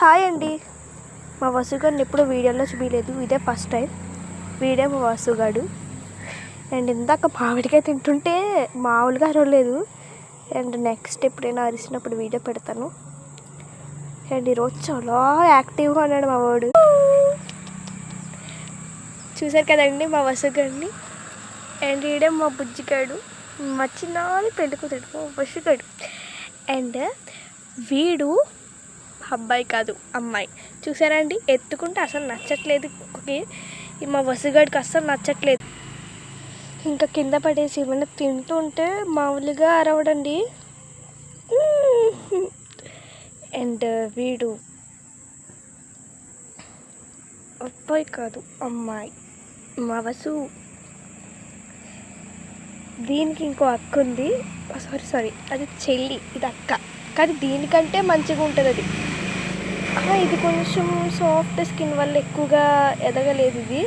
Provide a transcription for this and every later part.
Hi అండి. మా వసుగాడిని ఎప్పుడు వీడియోలో చూపించలేదు, ఇదే ఫస్ట్ టైం. వీడే మా వసుగాడు. అండ్ ఇందాక మామిడికాయ తింటుంటే మామూలుగా అరవలేదు. అండ్ నెక్స్ట్ ఎప్పుడైనా అరిసినప్పుడు వీడియో పెడతాను. అండ్ ఈరోజు చాలా యాక్టివ్గా ఉన్నాడు మా వాడు. చూసారు కదండి మా వసుగాడిని. అండ్ ఈడే మా బుజ్జిగాడు, మా చిన్నాని పెళ్లి కూతుడు మా వసుగాడు. అండ్ వీడు అబ్బాయి కాదు అమ్మాయి. చూసారా అండి, ఎత్తుకుంటే అసలు నచ్చట్లేదు కుక్కకి. మా వసుగాడికి అస్సలు నచ్చట్లేదు. ఇంకా కింద పడేసి ఏమైనా తింటుంటే మామూలుగా అరవడండి. అండ్ వీడు అబ్బాయి కాదు అమ్మాయి, మా వసు. దీనికి ఇంకో అక్క ఉంది, సారీ అది చెల్లి, ఇది అక్క. కానీ దీనికంటే మంచిగా ఉంటుంది అది. ఇది కొంచెం సాఫ్ట్ స్కిన్ వల్ల ఎక్కువగా ఎదగలేదు ఇది.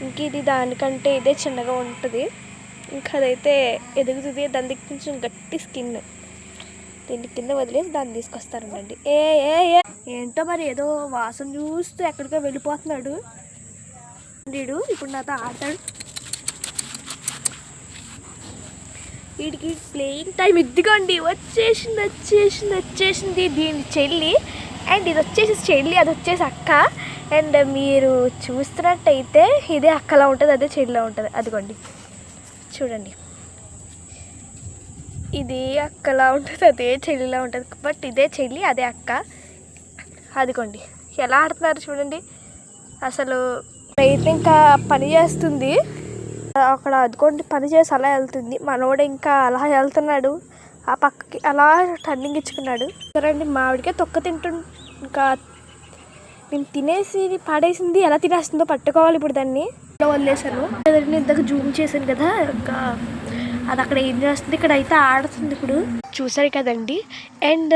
ఇంక ఇది దానికంటే ఇదే చిన్నగా ఉంటుంది. ఇంకా అదైతే ఎదుగుతుంది. దానికి కొంచెం గట్టి స్కిన్. దీన్ని కింద వదిలేసి దాన్ని తీసుకొస్తారండి. ఏంటో మరి ఏదో వాసన చూస్తూ ఎక్కడికో వెళ్ళిపోతున్నాడు వీడు. ఇప్పుడు నాతో ఆడతాడు. వీడికి ప్లేయింగ్ టైం ఇదిగోండి, వచ్చేసింది దీని చెల్లి. అండ్ ఇది వచ్చేసి చెల్లి, అది వచ్చేసి అక్క. అండ్ మీరు చూస్తున్నట్టయితే ఇదే అక్కలా ఉంటుంది, అదే చెల్లిలా ఉంటుంది. అదిగోండి చూడండి, ఇది అక్కలా ఉంటుంది, అదే చెల్లిలా ఉంటుంది. బట్ ఇదే చెల్లి, అదే అక్క. అదిగోండి ఎలా ఆడుతున్నారు చూడండి. అసలు అయితే ఇంకా పని చేస్తుంది అక్కడ. అదిగోండి పని చేసి అలా వెళ్తుంది. మనోడు ఇంకా అలా వెళ్తున్నాడు, ఆ పక్కకి అలా టర్నింగ్ ఇచ్చుకున్నాడు. సరేండి, మామిడికాయ తొక్క ఇంకా నేను తినేసి పాడేసింది. ఎలా తినేస్తుందో పట్టుకోవాలి ఇప్పుడు దాన్ని. వదిలేసాను, ఇంతకు జూమ్ చేశాను కదా, ఇంకా అది అక్కడ ఏం చేస్తుంది, ఇక్కడ అయితే ఆడుతుంది ఇప్పుడు. చూసారు కదండి. అండ్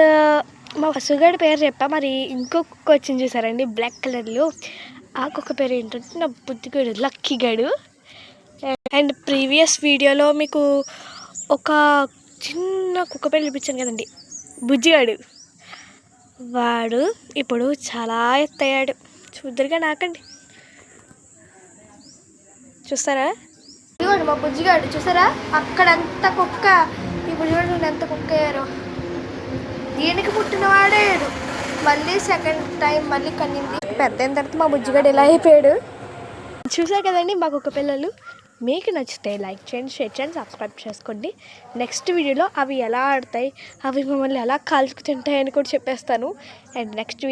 మా వసుగాడి పేరు చెప్పా, మరి ఇంకో కుక్క వచ్చింది చూసారండి బ్లాక్ కలర్లో. ఆ కుక్క పేరు ఏంటంటే నా బుద్ధిగాడు, లక్కీగాడు. అండ్ ప్రీవియస్ వీడియోలో మీకు ఒక చిన్న కుక్క పేరు చూపించాను కదండి, బుజ్జిగాడు. వాడు ఇప్పుడు చాలా ఎత్తయ్యాడు. చూద్దరుగా నాకండి, చూస్తారా? ఇదిగోండి మా బుజ్జిగాడు, చూసారా? అక్కడంత కుక్క, ఇప్పుడు చూడండి ఎంత కుక్క అయ్యారో. దీనికి పుట్టినవాడాడు, మళ్ళీ సెకండ్ టైం మళ్ళీ కన్నింది. పెద్ద అయిన తర్వాత మా బుజ్జిగాడు ఎలా అయిపోయాడు. చూసారు కదండి మా కుక్క పిల్లలు. మీకు నచ్చితే లైక్ చేయండి, షేర్ చేయండి, సబ్స్క్రైబ్ చేసుకోండి. నెక్స్ట్ వీడియోలో అవి ఎలా ఆడతాయి, అవి మమ్మల్ని ఎలా కాల్చుకు తింటాయని కూడా చెప్పేస్తాను. And next